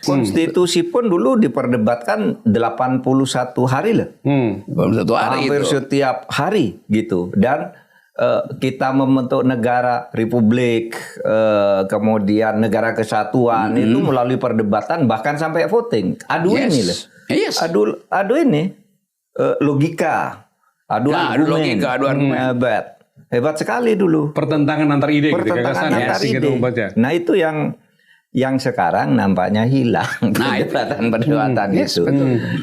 Konstitusi pun dulu diperdebatkan 81 hari loh. 81 hari Hampir itu. setiap hari gitu. Dan kita membentuk negara republik, kemudian negara kesatuan itu melalui perdebatan bahkan sampai voting. Adu ini loh. Yes. Adu ini logika, adu argumen. Adu argumen. Hebat sekali dulu. Pertentangan antar ide, Pertentangan antar gitu, ide. Nah itu yang sekarang nampaknya hilang, perdebatan itu.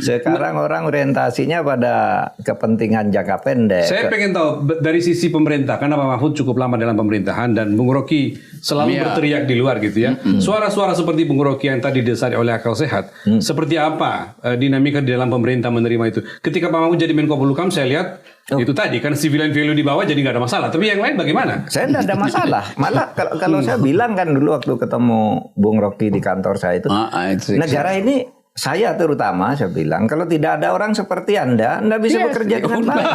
Sekarang orang orientasinya pada kepentingan jangka pendek. Saya pengen tahu dari sisi pemerintah, karena Pak Mahfud cukup lama dalam pemerintahan dan Bung Rocky selalu berteriak di luar gitu ya. Suara-suara seperti Bung Rocky yang tadi disari oleh Akal Sehat, seperti apa dinamika di dalam pemerintah menerima itu? Ketika Pak Mahfud jadi Menko Polhukam, saya lihat itu tadi kan civilian value di bawah jadi nggak ada masalah. Tapi yang lain bagaimana? Saya tidak ada masalah. Malah kalau saya bilang kan dulu waktu ketemu Bung Rocky di kantor saya itu, negara ini saya terutama saya bilang kalau tidak ada orang seperti Anda bisa bekerja dengan baik.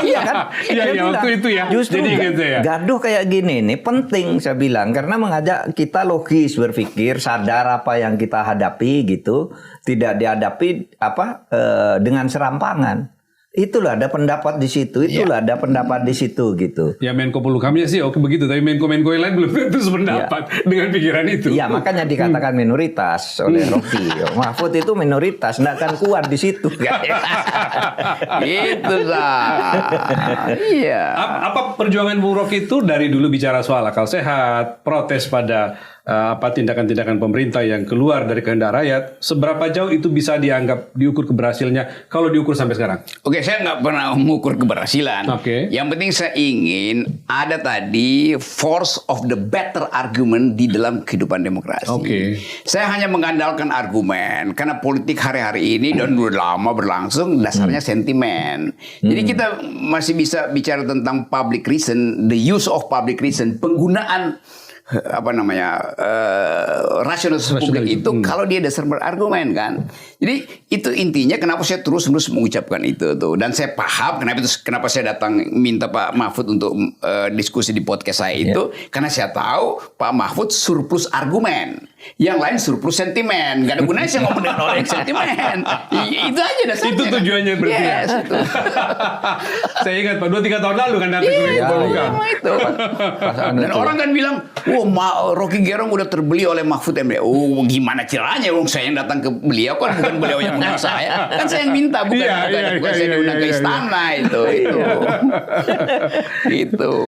Iya kan? Iya waktu itu ya. Justru jadi gitu ya. gaduh kayak gini ini penting saya bilang karena mengajak kita logis berpikir, sadar apa yang kita hadapi gitu, tidak dihadapi dengan serampangan. Itulah ada pendapat di situ, ada pendapat di situ gitu. Ya Menko Polhukamnya sih oke begitu, tapi Menko-Menko yang lain belum tentu sependapat dengan pikiran itu. Iya, makanya dikatakan minoritas oleh Rocky. Mahfud itu minoritas, nggak akan kuat di situ. Itu Iya. Apa perjuangan Bung Rocky itu dari dulu bicara soal akal sehat, protes pada tindakan-tindakan pemerintah yang keluar dari kehendak rakyat, seberapa jauh itu bisa diukur keberhasilannya kalau diukur sampai sekarang? Oke, saya nggak pernah mengukur keberhasilan. Yang penting saya ingin ada tadi force of the better argument di dalam kehidupan demokrasi. Saya hanya mengandalkan argumen karena politik hari-hari ini dan udah lama berlangsung dasarnya sentimen. Jadi kita masih bisa bicara tentang public reason, the use of public reason, penggunaan rasionalitas publik itu kalau dia dasar berargumen kan. Jadi itu intinya kenapa saya terus-menerus mengucapkan itu tuh. Dan saya paham kenapa saya datang minta Pak Mahfud untuk diskusi di podcast saya itu karena saya tahu Pak Mahfud surplus argumen. Yang lain surplus sentimen. Gak ada gunanya saya ngomong dengan orang yang sentimen. Itu aja dasarnya. Itu tujuannya berarti ya. Saya ingat Pak 2-3 tahun lalu kan datang ke Menko Polhukam. Dan orang kan bilang, Rocky Gerung udah terbeli oleh Mahfud MD. Gimana caranya? Saya yang datang ke beliau kan bukan beliau yang mengundang saya. Kan saya yang minta bukan saya diundang ke istana itu.